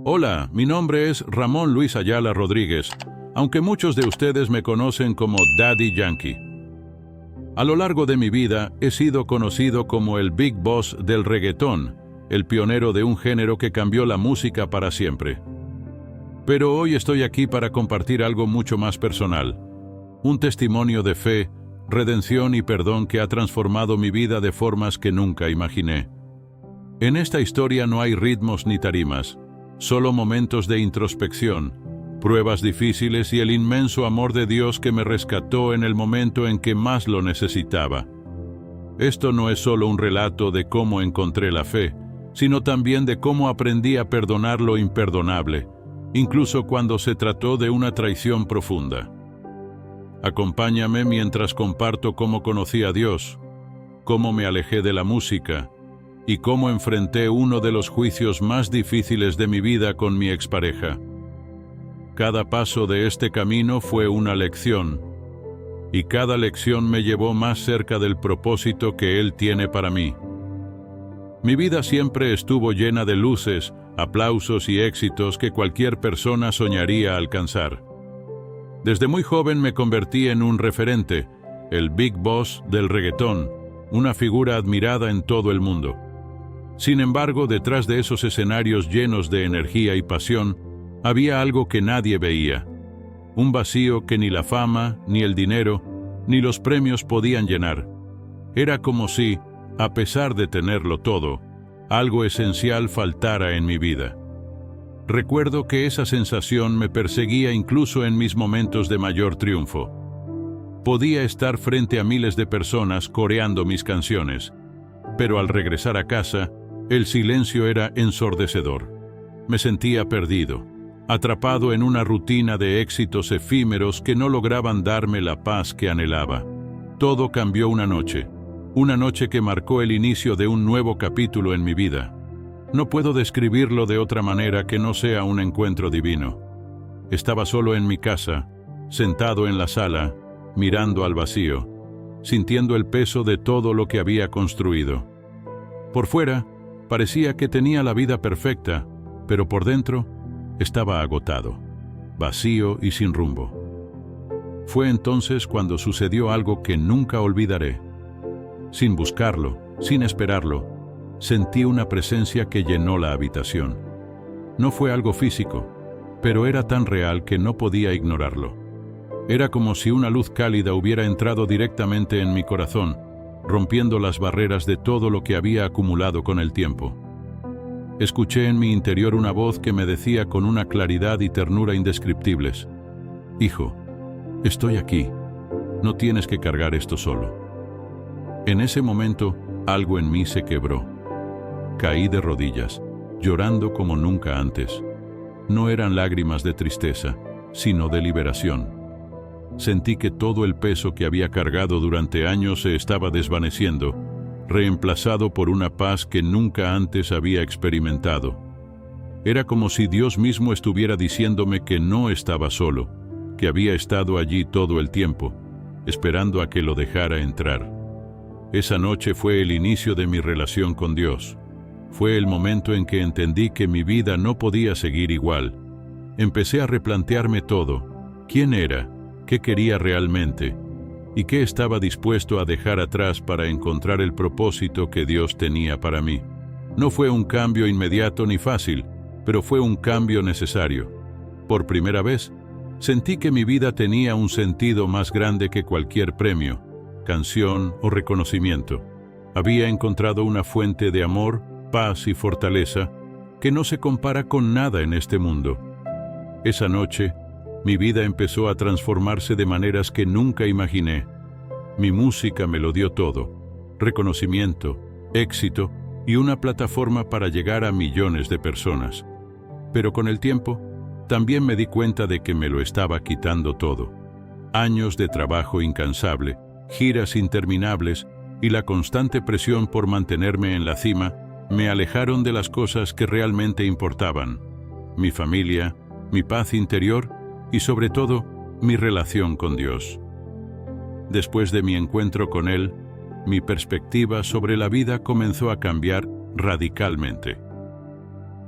Hola, mi nombre es Ramón Luis Ayala Rodríguez, aunque muchos de ustedes me conocen como Daddy Yankee. A lo largo de mi vida he sido conocido como el Big Boss del reggaetón, el pionero de un género que cambió la música para siempre. Pero hoy estoy aquí para compartir algo mucho más personal, un testimonio de fe, redención y perdón que ha transformado mi vida de formas que nunca imaginé. En esta historia no hay ritmos ni tarimas, solo momentos de introspección, pruebas difíciles y el inmenso amor de Dios que me rescató en el momento en que más lo necesitaba. Esto no es solo un relato de cómo encontré la fe, sino también de cómo aprendí a perdonar lo imperdonable, incluso cuando se trató de una traición profunda. Acompáñame mientras comparto cómo conocí a Dios, cómo me alejé de la música y cómo enfrenté uno de los juicios más difíciles de mi vida con mi expareja. Cada paso de este camino fue una lección, y cada lección me llevó más cerca del propósito que Él tiene para mí. Mi vida siempre estuvo llena de luces, aplausos y éxitos que cualquier persona soñaría alcanzar. Desde muy joven me convertí en un referente, el Big Boss del reggaetón, una figura admirada en todo el mundo. Sin embargo, detrás de esos escenarios llenos de energía y pasión, había algo que nadie veía, un vacío que ni la fama, ni el dinero, ni los premios podían llenar. Era como si, a pesar de tenerlo todo, algo esencial faltara en mi vida. Recuerdo que esa sensación me perseguía incluso en mis momentos de mayor triunfo. Podía estar frente a miles de personas coreando mis canciones, pero al regresar a casa, el silencio era ensordecedor. Me sentía perdido, atrapado en una rutina de éxitos efímeros que no lograban darme la paz que anhelaba. Todo cambió una noche que marcó el inicio de un nuevo capítulo en mi vida. No puedo describirlo de otra manera que no sea un encuentro divino. Estaba solo en mi casa, sentado en la sala, mirando al vacío, sintiendo el peso de todo lo que había construido. Por fuera, parecía que tenía la vida perfecta, pero por dentro estaba agotado, vacío y sin rumbo. Fue entonces cuando sucedió algo que nunca olvidaré. Sin buscarlo, sin esperarlo, sentí una presencia que llenó la habitación. No fue algo físico, pero era tan real que no podía ignorarlo. Era como si una luz cálida hubiera entrado directamente en mi corazón, rompiendo las barreras de todo lo que había acumulado con el tiempo. Escuché en mi interior una voz que me decía con una claridad y ternura indescriptibles: «Hijo, estoy aquí. No tienes que cargar esto solo». En ese momento, algo en mí se quebró. Caí de rodillas, llorando como nunca antes. No eran lágrimas de tristeza, sino de liberación. Sentí que todo el peso que había cargado durante años se estaba desvaneciendo, reemplazado por una paz que nunca antes había experimentado. Era como si Dios mismo estuviera diciéndome que no estaba solo, que había estado allí todo el tiempo, esperando a que lo dejara entrar. Esa noche fue el inicio de mi relación con Dios. Fue el momento en que entendí que mi vida no podía seguir igual. Empecé a replantearme todo: quién era, qué quería realmente, y qué estaba dispuesto a dejar atrás para encontrar el propósito que Dios tenía para mí. No fue un cambio inmediato ni fácil, pero fue un cambio necesario. Por primera vez, sentí que mi vida tenía un sentido más grande que cualquier premio, canción o reconocimiento. Había encontrado una fuente de amor, paz y fortaleza que no se compara con nada en este mundo. Esa noche, mi vida empezó a transformarse de maneras que nunca imaginé. Mi música me lo dio todo: reconocimiento, éxito y una plataforma para llegar a millones de personas. Pero con el tiempo, también me di cuenta de que me lo estaba quitando todo. Años de trabajo incansable, giras interminables y la constante presión por mantenerme en la cima me alejaron de las cosas que realmente importaban: mi familia, mi paz interior y sobre todo, mi relación con Dios. Después de mi encuentro con Él, mi perspectiva sobre la vida comenzó a cambiar radicalmente.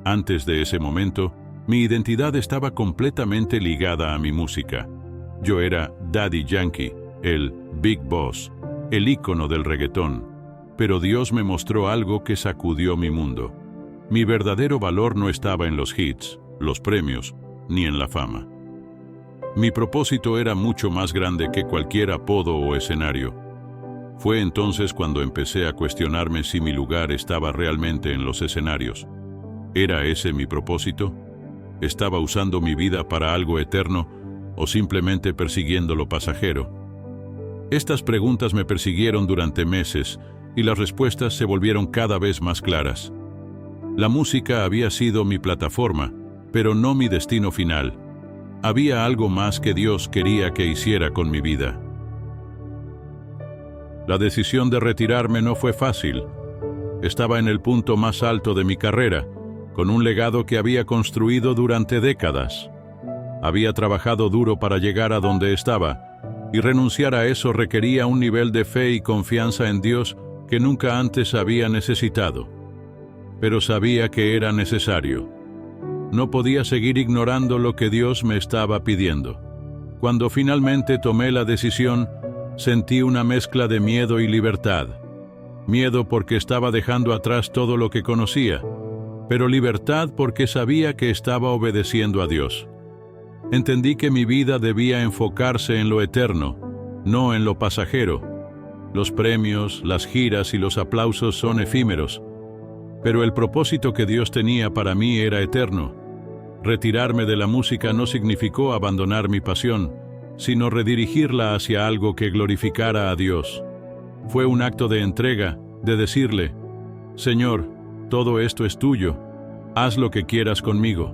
Antes de ese momento, mi identidad estaba completamente ligada a mi música. Yo era Daddy Yankee, el Big Boss, el ícono del reggaetón. Pero Dios me mostró algo que sacudió mi mundo. Mi verdadero valor no estaba en los hits, los premios, ni en la fama. Mi propósito era mucho más grande que cualquier apodo o escenario. Fue entonces cuando empecé a cuestionarme si mi lugar estaba realmente en los escenarios. ¿Era ese mi propósito? ¿Estaba usando mi vida para algo eterno o simplemente persiguiendo lo pasajero? Estas preguntas me persiguieron durante meses y las respuestas se volvieron cada vez más claras. La música había sido mi plataforma, pero no mi destino final. Había algo más que Dios quería que hiciera con mi vida. La decisión de retirarme no fue fácil. Estaba en el punto más alto de mi carrera, con un legado que había construido durante décadas. Había trabajado duro para llegar a donde estaba, y renunciar a eso requería un nivel de fe y confianza en Dios que nunca antes había necesitado. Pero sabía que era necesario. No podía seguir ignorando lo que Dios me estaba pidiendo. Cuando finalmente tomé la decisión, sentí una mezcla de miedo y libertad. Miedo porque estaba dejando atrás todo lo que conocía, pero libertad porque sabía que estaba obedeciendo a Dios. Entendí que mi vida debía enfocarse en lo eterno, no en lo pasajero. Los premios, las giras y los aplausos son efímeros, pero el propósito que Dios tenía para mí era eterno. Retirarme de la música no significó abandonar mi pasión, sino redirigirla hacia algo que glorificara a Dios. Fue un acto de entrega, de decirle: Señor, todo esto es tuyo, haz lo que quieras conmigo.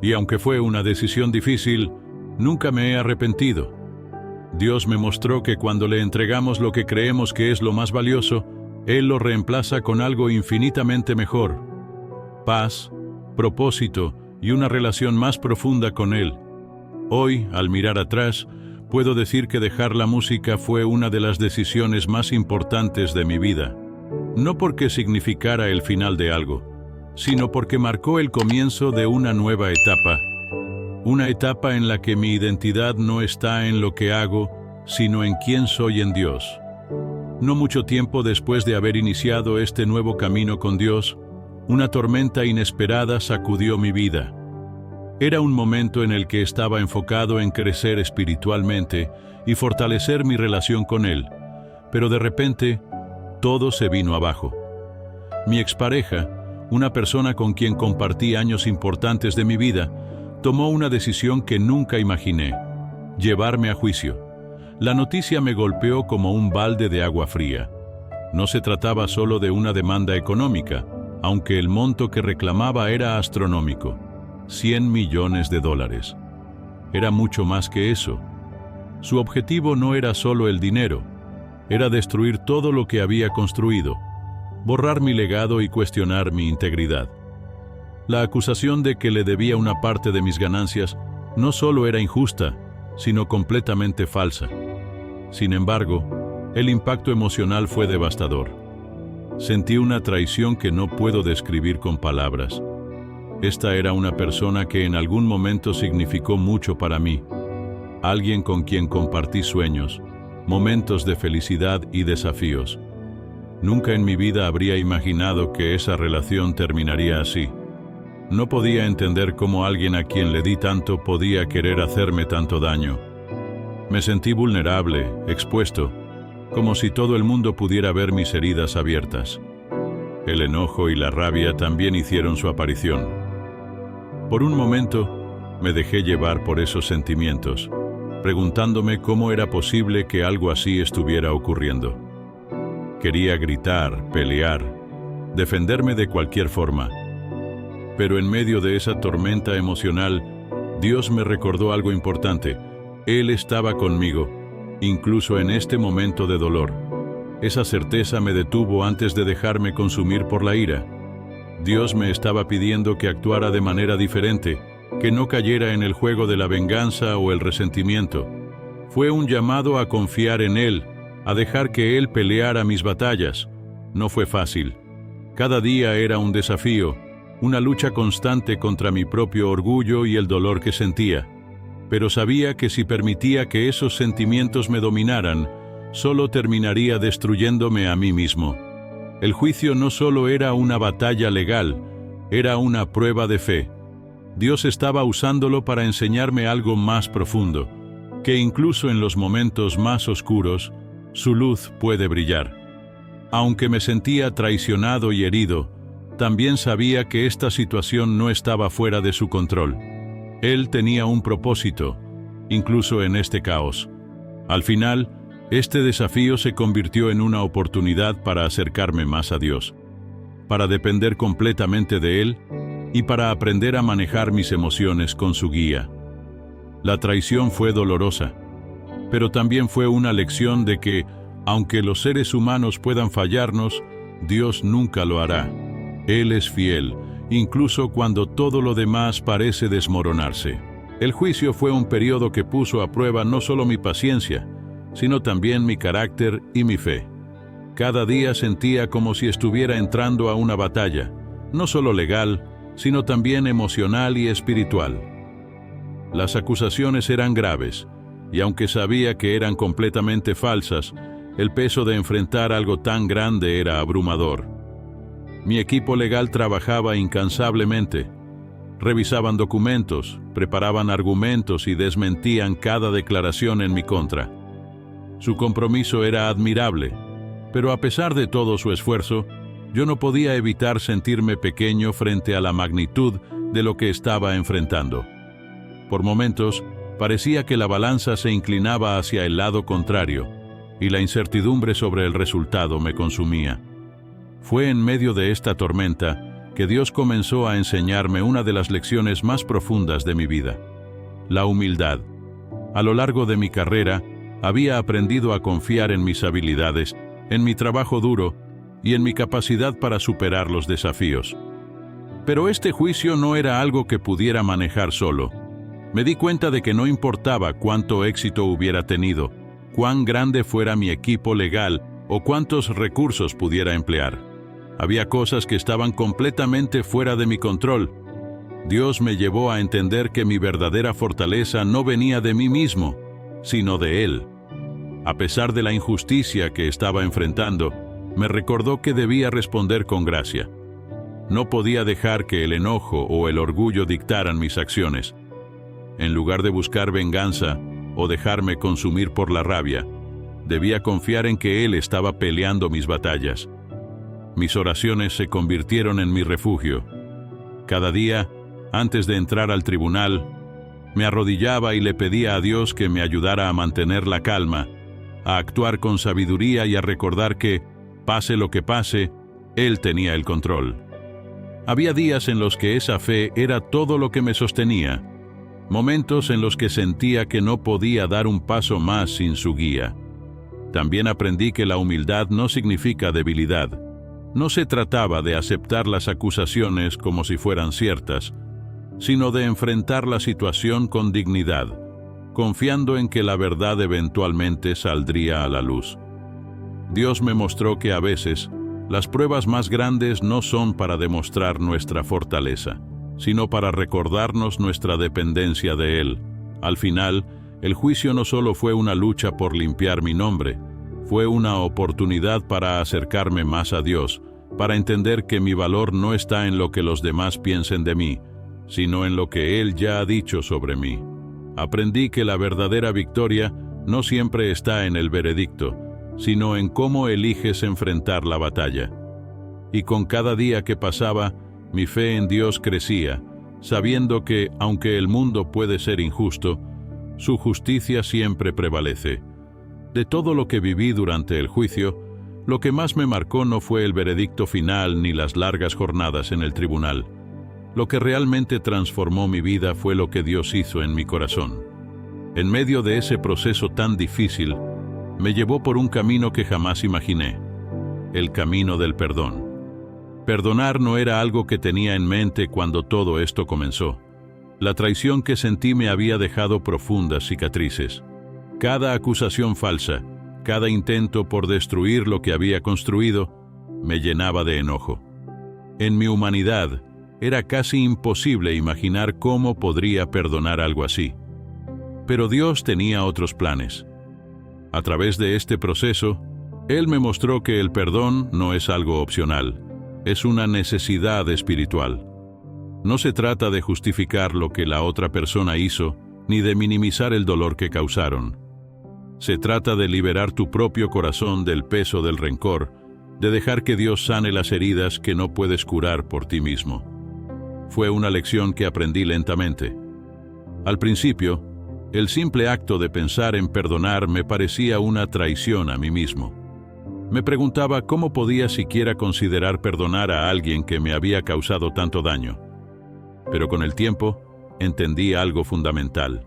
Y aunque fue una decisión difícil, nunca me he arrepentido. Dios me mostró que cuando le entregamos lo que creemos que es lo más valioso, Él lo reemplaza con algo infinitamente mejor: paz, propósito y una relación más profunda con Él. Hoy, al mirar atrás, puedo decir que dejar la música fue una de las decisiones más importantes de mi vida. No porque significara el final de algo, sino porque marcó el comienzo de una nueva etapa. Una etapa en la que mi identidad no está en lo que hago, sino en quién soy en Dios. No mucho tiempo después de haber iniciado este nuevo camino con Dios, una tormenta inesperada sacudió mi vida. Era un momento en el que estaba enfocado en crecer espiritualmente y fortalecer mi relación con Él, pero de repente, todo se vino abajo. Mi expareja, una persona con quien compartí años importantes de mi vida, tomó una decisión que nunca imaginé: llevarme a juicio. La noticia me golpeó como un balde de agua fría. No se trataba solo de una demanda económica, aunque el monto que reclamaba era astronómico: $100 millones. Era mucho más que eso. Su objetivo no era solo el dinero, era destruir todo lo que había construido, borrar mi legado y cuestionar mi integridad. La acusación de que le debía una parte de mis ganancias no solo era injusta, sino completamente falsa. Sin embargo, el impacto emocional fue devastador. Sentí una traición que no puedo describir con palabras. Esta era una persona que en algún momento significó mucho para mí, alguien con quien compartí sueños, momentos de felicidad y desafíos. Nunca en mi vida habría imaginado que esa relación terminaría así. No podía entender cómo alguien a quien le di tanto podía querer hacerme tanto daño. Me sentí vulnerable, expuesto, como si todo el mundo pudiera ver mis heridas abiertas. El enojo y la rabia también hicieron su aparición. Por un momento, me dejé llevar por esos sentimientos, preguntándome cómo era posible que algo así estuviera ocurriendo. Quería gritar, pelear, defenderme de cualquier forma. Pero en medio de esa tormenta emocional, Dios me recordó algo importante: Él estaba conmigo, incluso en este momento de dolor. Esa certeza me detuvo antes de dejarme consumir por la ira. Dios me estaba pidiendo que actuara de manera diferente, que no cayera en el juego de la venganza o el resentimiento. Fue un llamado a confiar en Él, a dejar que Él peleara mis batallas. No fue fácil. Cada día era un desafío, una lucha constante contra mi propio orgullo y el dolor que sentía. Pero sabía que si permitía que esos sentimientos me dominaran, solo terminaría destruyéndome a mí mismo. El juicio no solo era una batalla legal, era una prueba de fe. Dios estaba usándolo para enseñarme algo más profundo, que incluso en los momentos más oscuros, su luz puede brillar. Aunque me sentía traicionado y herido, también sabía que esta situación no estaba fuera de su control. Él tenía un propósito, incluso en este caos. Al final, este desafío se convirtió en una oportunidad para acercarme más a Dios, para depender completamente de Él y para aprender a manejar mis emociones con su guía. La traición fue dolorosa, pero también fue una lección de que, aunque los seres humanos puedan fallarnos, Dios nunca lo hará. Él es fiel, incluso cuando todo lo demás parece desmoronarse. El juicio fue un periodo que puso a prueba no solo mi paciencia, sino también mi carácter y mi fe. Cada día sentía como si estuviera entrando a una batalla, no solo legal, sino también emocional y espiritual. Las acusaciones eran graves, y aunque sabía que eran completamente falsas, el peso de enfrentar algo tan grande era abrumador. Mi equipo legal trabajaba incansablemente. Revisaban documentos, preparaban argumentos y desmentían cada declaración en mi contra. Su compromiso era admirable, pero a pesar de todo su esfuerzo, yo no podía evitar sentirme pequeño frente a la magnitud de lo que estaba enfrentando. Por momentos, parecía que la balanza se inclinaba hacia el lado contrario, y la incertidumbre sobre el resultado me consumía. Fue en medio de esta tormenta que Dios comenzó a enseñarme una de las lecciones más profundas de mi vida: la humildad. A lo largo de mi carrera, había aprendido a confiar en mis habilidades, en mi trabajo duro y en mi capacidad para superar los desafíos. Pero este juicio no era algo que pudiera manejar solo. Me di cuenta de que no importaba cuánto éxito hubiera tenido, cuán grande fuera mi equipo legal o cuántos recursos pudiera emplear. Había cosas que estaban completamente fuera de mi control. Dios me llevó a entender que mi verdadera fortaleza no venía de mí mismo, sino de Él. A pesar de la injusticia que estaba enfrentando, me recordó que debía responder con gracia. No podía dejar que el enojo o el orgullo dictaran mis acciones. En lugar de buscar venganza o dejarme consumir por la rabia, debía confiar en que Él estaba peleando mis batallas. Mis oraciones se convirtieron en mi refugio. Cada día, antes de entrar al tribunal, me arrodillaba y le pedía a Dios que me ayudara a mantener la calma, a actuar con sabiduría y a recordar que, pase lo que pase, Él tenía el control. Había días en los que esa fe era todo lo que me sostenía, momentos en los que sentía que no podía dar un paso más sin su guía. También aprendí que la humildad no significa debilidad. No se trataba de aceptar las acusaciones como si fueran ciertas, sino de enfrentar la situación con dignidad, confiando en que la verdad eventualmente saldría a la luz. Dios me mostró que a veces las pruebas más grandes no son para demostrar nuestra fortaleza, sino para recordarnos nuestra dependencia de Él. Al final, el juicio no solo fue una lucha por limpiar mi nombre, fue una oportunidad para acercarme más a Dios, para entender que mi valor no está en lo que los demás piensen de mí, sino en lo que Él ya ha dicho sobre mí. Aprendí que la verdadera victoria no siempre está en el veredicto, sino en cómo eliges enfrentar la batalla. Y con cada día que pasaba, mi fe en Dios crecía, sabiendo que, aunque el mundo puede ser injusto, su justicia siempre prevalece. De todo lo que viví durante el juicio, lo que más me marcó no fue el veredicto final ni las largas jornadas en el tribunal. Lo que realmente transformó mi vida fue lo que Dios hizo en mi corazón. En medio de ese proceso tan difícil, me llevó por un camino que jamás imaginé: el camino del perdón. Perdonar no era algo que tenía en mente cuando todo esto comenzó. La traición que sentí me había dejado profundas cicatrices. Cada acusación falsa, cada intento por destruir lo que había construido, me llenaba de enojo. En mi humanidad, Era casi imposible imaginar cómo podría perdonar algo así. Pero Dios tenía otros planes. A través de este proceso, Él me mostró que el perdón no es algo opcional, es una necesidad espiritual. No se trata de justificar lo que la otra persona hizo, ni de minimizar el dolor que causaron. Se trata de liberar tu propio corazón del peso del rencor, de dejar que Dios sane las heridas que no puedes curar por ti mismo. Fue una lección que aprendí lentamente. Al principio, el simple acto de pensar en perdonar me parecía una traición a mí mismo. Me preguntaba cómo podía siquiera considerar perdonar a alguien que me había causado tanto daño. Pero con el tiempo, entendí algo fundamental.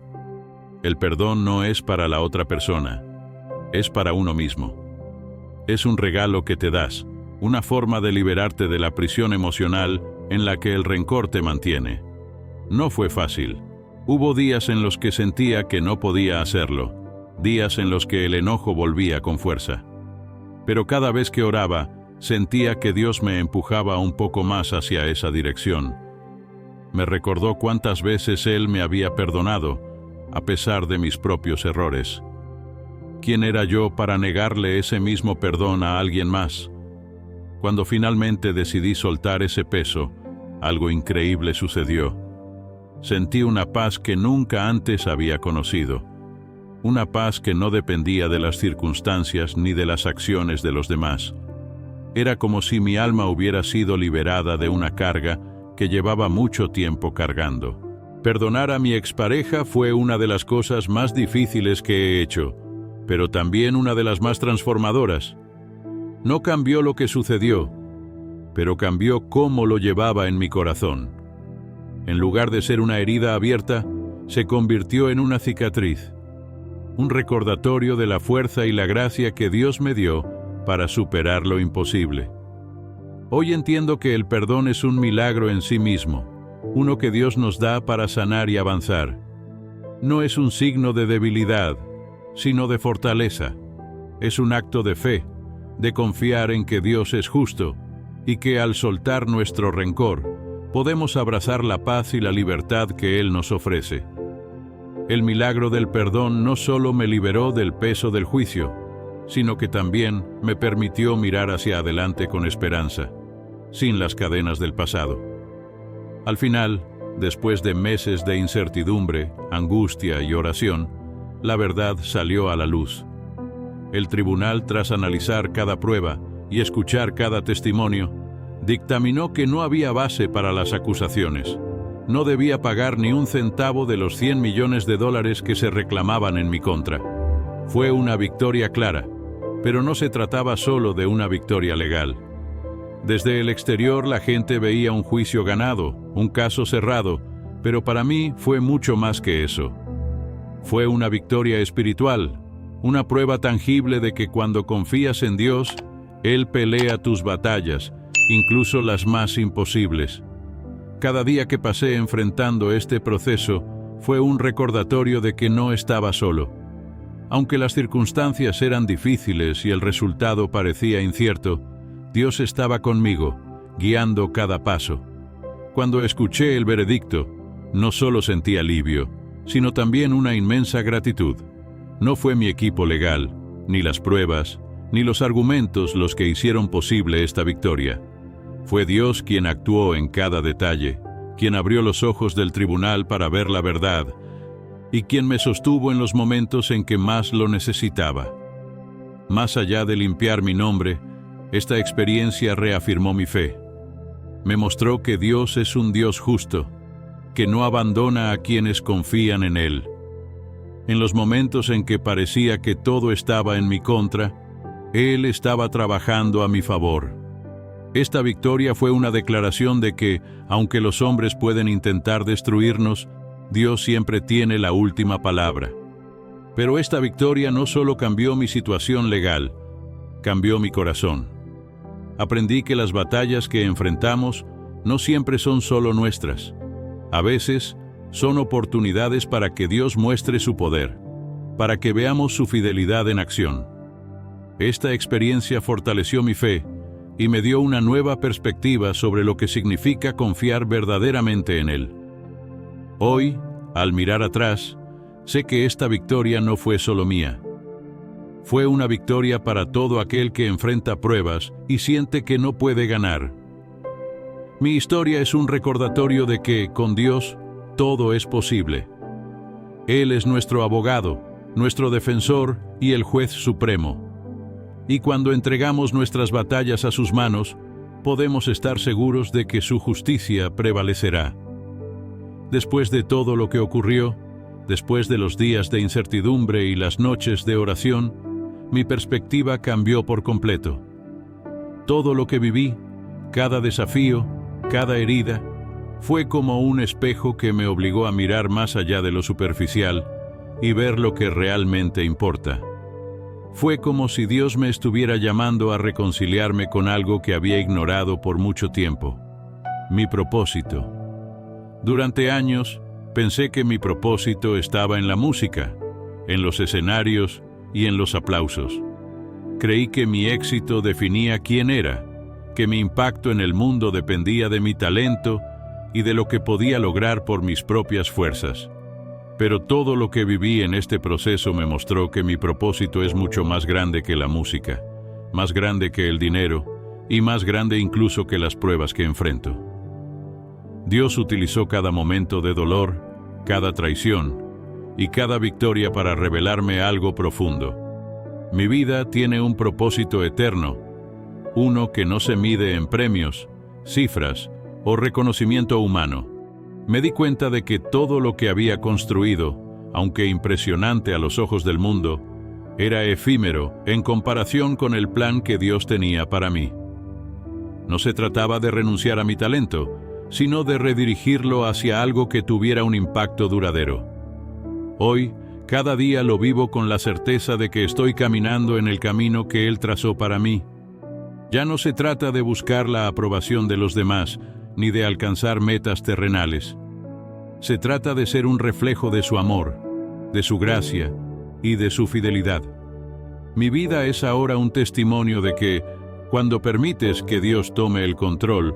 El perdón no es para la otra persona, es para uno mismo. Es un regalo que te das, una forma de liberarte de la prisión emocional en la que el rencor te mantiene. No fue fácil. Hubo días en los que sentía que no podía hacerlo, días en los que el enojo volvía con fuerza. Pero cada vez que oraba, sentía que Dios me empujaba un poco más hacia esa dirección. Me recordó cuántas veces Él me había perdonado, a pesar de mis propios errores. ¿Quién era yo para negarle ese mismo perdón a alguien más? Cuando finalmente decidí soltar ese peso, algo increíble sucedió. Sentí una paz que nunca antes había conocido. Una paz que no dependía de las circunstancias ni de las acciones de los demás. Era como si mi alma hubiera sido liberada de una carga que llevaba mucho tiempo cargando. Perdonar a mi expareja fue una de las cosas más difíciles que he hecho, pero también una de las más transformadoras. No cambió lo que sucedió, pero cambió cómo lo llevaba en mi corazón. En lugar de ser una herida abierta, se convirtió en una cicatriz. Un recordatorio de la fuerza y la gracia que Dios me dio para superar lo imposible. Hoy entiendo que el perdón es un milagro en sí mismo, uno que Dios nos da para sanar y avanzar. No es un signo de debilidad, sino de fortaleza. Es un acto de fe, de confiar en que Dios es justo y que al soltar nuestro rencor, podemos abrazar la paz y la libertad que Él nos ofrece. El milagro del perdón no solo me liberó del peso del juicio, sino que también me permitió mirar hacia adelante con esperanza, sin las cadenas del pasado. Al final, después de meses de incertidumbre, angustia y oración, la verdad salió a la luz. El tribunal, tras analizar cada prueba y escuchar cada testimonio, dictaminó que no había base para las acusaciones. No debía pagar ni un centavo de los $100 millones que se reclamaban en mi contra. Fue una victoria clara, pero no se trataba solo de una victoria legal. Desde el exterior la gente veía un juicio ganado, un caso cerrado, pero para mí fue mucho más que eso. Fue una victoria espiritual, una prueba tangible de que cuando confías en Dios, Él pelea tus batallas, incluso las más imposibles. Cada día que pasé enfrentando este proceso fue un recordatorio de que no estaba solo. Aunque las circunstancias eran difíciles y el resultado parecía incierto, Dios estaba conmigo, guiando cada paso. Cuando escuché el veredicto, no solo sentí alivio, sino también una inmensa gratitud. No fue mi equipo legal, ni las pruebas, ni los argumentos los que hicieron posible esta victoria. Fue Dios quien actuó en cada detalle, quien abrió los ojos del tribunal para ver la verdad, y quien me sostuvo en los momentos en que más lo necesitaba. Más allá de limpiar mi nombre, esta experiencia reafirmó mi fe. Me mostró que Dios es un Dios justo, que no abandona a quienes confían en Él. En los momentos en que parecía que todo estaba en mi contra, Él estaba trabajando a mi favor. Esta victoria fue una declaración de que, aunque los hombres pueden intentar destruirnos, Dios siempre tiene la última palabra. Pero esta victoria no solo cambió mi situación legal, cambió mi corazón. Aprendí que las batallas que enfrentamos no siempre son solo nuestras. A veces, son oportunidades para que Dios muestre su poder, para que veamos su fidelidad en acción. Esta experiencia fortaleció mi fe y me dio una nueva perspectiva sobre lo que significa confiar verdaderamente en Él. Hoy, al mirar atrás, sé que esta victoria no fue solo mía. Fue una victoria para todo aquel que enfrenta pruebas y siente que no puede ganar. Mi historia es un recordatorio de que, con Dios, todo es posible. Él es nuestro abogado, nuestro defensor y el juez supremo. Y cuando entregamos nuestras batallas a sus manos, podemos estar seguros de que su justicia prevalecerá. Después de todo lo que ocurrió, después de los días de incertidumbre y las noches de oración, mi perspectiva cambió por completo. Todo lo que viví, cada desafío, cada herida, fue como un espejo que me obligó a mirar más allá de lo superficial y ver lo que realmente importa. Fue como si Dios me estuviera llamando a reconciliarme con algo que había ignorado por mucho tiempo: mi propósito. Durante años, pensé que mi propósito estaba en la música, en los escenarios y en los aplausos. Creí que mi éxito definía quién era, que mi impacto en el mundo dependía de mi talento y de lo que podía lograr por mis propias fuerzas. Pero todo lo que viví en este proceso me mostró que mi propósito es mucho más grande que la música, más grande que el dinero y más grande incluso que las pruebas que enfrento. Dios utilizó cada momento de dolor, cada traición y cada victoria para revelarme algo profundo. Mi vida tiene un propósito eterno, uno que no se mide en premios, cifras o reconocimiento humano. Me di cuenta de que todo lo que había construido, aunque impresionante a los ojos del mundo, era efímero en comparación con el plan que Dios tenía para mí. No se trataba de renunciar a mi talento, sino de redirigirlo hacia algo que tuviera un impacto duradero. Hoy, cada día lo vivo con la certeza de que estoy caminando en el camino que Él trazó para mí. Ya no se trata de buscar la aprobación de los demás, ni de alcanzar metas terrenales. Se trata de ser un reflejo de su amor, de su gracia y de su fidelidad. Mi vida es ahora un testimonio de que, cuando permites que Dios tome el control,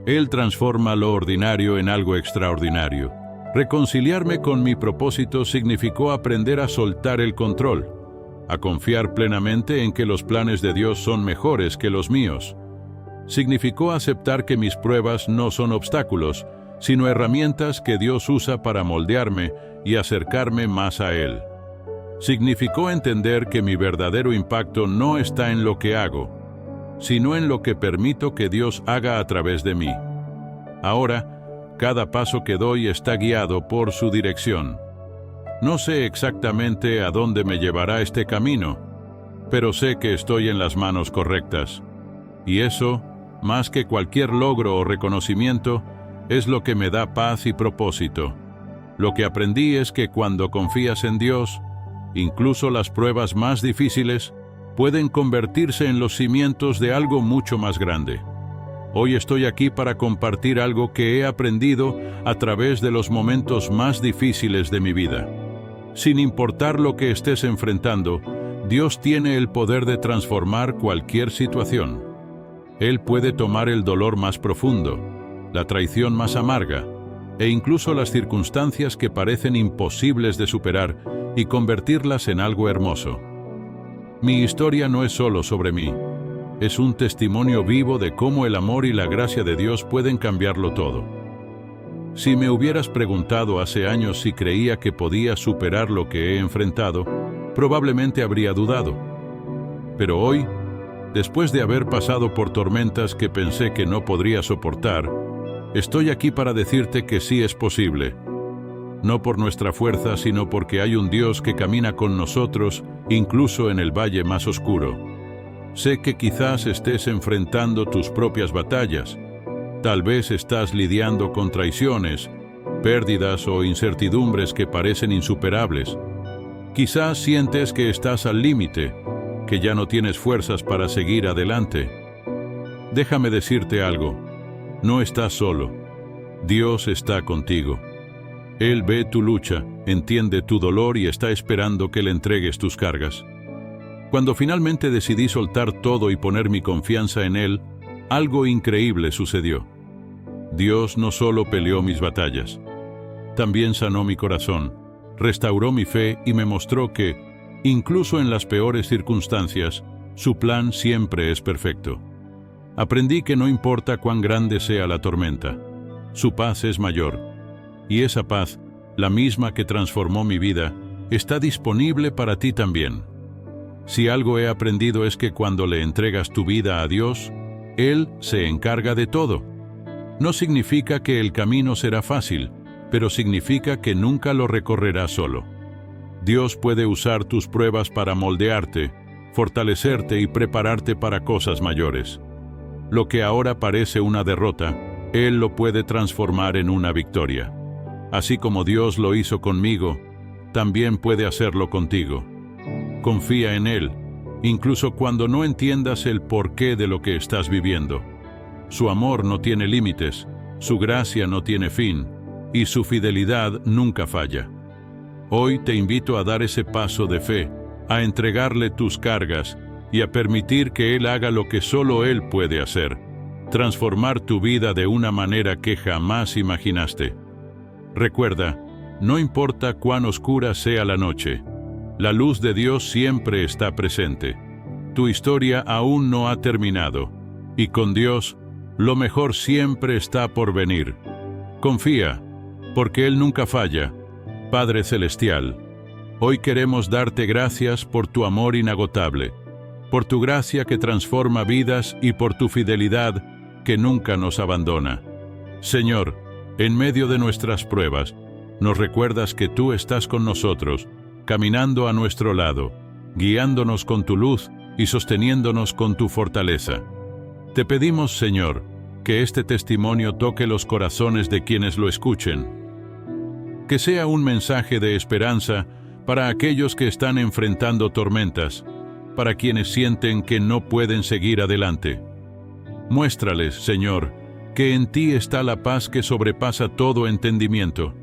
Él transforma lo ordinario en algo extraordinario. Reconciliarme con mi propósito significó aprender a soltar el control, a confiar plenamente en que los planes de Dios son mejores que los míos. Significó aceptar que mis pruebas no son obstáculos, sino herramientas que Dios usa para moldearme y acercarme más a Él. Significó entender que mi verdadero impacto no está en lo que hago, sino en lo que permito que Dios haga a través de mí. Ahora, cada paso que doy está guiado por su dirección. No sé exactamente a dónde me llevará este camino, pero sé que estoy en las manos correctas. Y eso, más que cualquier logro o reconocimiento, es lo que me da paz y propósito. Lo que aprendí es que cuando confías en Dios, incluso las pruebas más difíciles pueden convertirse en los cimientos de algo mucho más grande. Hoy estoy aquí para compartir algo que he aprendido a través de los momentos más difíciles de mi vida. Sin importar lo que estés enfrentando, Dios tiene el poder de transformar cualquier situación. Él puede tomar el dolor más profundo, la traición más amarga, e incluso las circunstancias que parecen imposibles de superar y convertirlas en algo hermoso. Mi historia no es solo sobre mí, es un testimonio vivo de cómo el amor y la gracia de Dios pueden cambiarlo todo. Si me hubieras preguntado hace años si creía que podía superar lo que he enfrentado, probablemente habría dudado. Pero hoy, después de haber pasado por tormentas que pensé que no podría soportar, estoy aquí para decirte que sí es posible. No por nuestra fuerza, sino porque hay un Dios que camina con nosotros, incluso en el valle más oscuro. Sé que quizás estés enfrentando tus propias batallas. Tal vez estás lidiando con traiciones, pérdidas o incertidumbres que parecen insuperables. Quizás sientes que estás al límite, que ya no tienes fuerzas para seguir adelante. Déjame decirte algo. No estás solo. Dios está contigo. Él ve tu lucha, entiende tu dolor y está esperando que le entregues tus cargas. Cuando finalmente decidí soltar todo y poner mi confianza en Él, algo increíble sucedió. Dios no solo peleó mis batallas, también sanó mi corazón, restauró mi fe y me mostró que, incluso en las peores circunstancias, su plan siempre es perfecto. Aprendí que no importa cuán grande sea la tormenta, su paz es mayor. Y esa paz, la misma que transformó mi vida, está disponible para ti también. Si algo he aprendido es que cuando le entregas tu vida a Dios, Él se encarga de todo. No significa que el camino será fácil, pero significa que nunca lo recorrerás solo. Dios puede usar tus pruebas para moldearte, fortalecerte y prepararte para cosas mayores. Lo que ahora parece una derrota, Él lo puede transformar en una victoria. Así como Dios lo hizo conmigo, también puede hacerlo contigo. Confía en Él, incluso cuando no entiendas el porqué de lo que estás viviendo. Su amor no tiene límites, su gracia no tiene fin, y su fidelidad nunca falla. Hoy te invito a dar ese paso de fe, a entregarle tus cargas y a permitir que Él haga lo que solo Él puede hacer, transformar tu vida de una manera que jamás imaginaste. Recuerda, no importa cuán oscura sea la noche, la luz de Dios siempre está presente. Tu historia aún no ha terminado, y con Dios, lo mejor siempre está por venir. Confía, porque Él nunca falla. Padre Celestial, hoy queremos darte gracias por tu amor inagotable, por tu gracia que transforma vidas y por tu fidelidad que nunca nos abandona. Señor, en medio de nuestras pruebas, nos recuerdas que tú estás con nosotros, caminando a nuestro lado, guiándonos con tu luz y sosteniéndonos con tu fortaleza. Te pedimos, Señor, que este testimonio toque los corazones de quienes lo escuchen. Que sea un mensaje de esperanza para aquellos que están enfrentando tormentas, para quienes sienten que no pueden seguir adelante. Muéstrales, Señor, que en ti está la paz que sobrepasa todo entendimiento,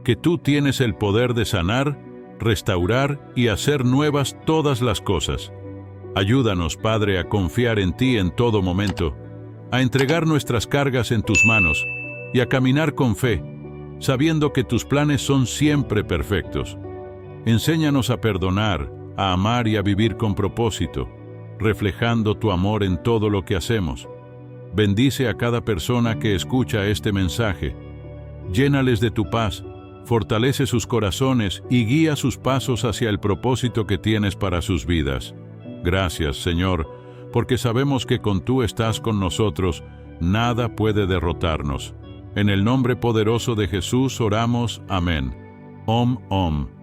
que tú tienes el poder de sanar, restaurar y hacer nuevas todas las cosas. Ayúdanos, Padre, a confiar en ti en todo momento, a entregar nuestras cargas en tus manos y a caminar con fe, sabiendo que tus planes son siempre perfectos. Enséñanos a perdonar, a amar y a vivir con propósito, reflejando tu amor en todo lo que hacemos. Bendice a cada persona que escucha este mensaje. Llénales de tu paz, fortalece sus corazones y guía sus pasos hacia el propósito que tienes para sus vidas. Gracias, Señor, porque sabemos que con tú estás con nosotros, nada puede derrotarnos. En el nombre poderoso de Jesús oramos. Amén. Om.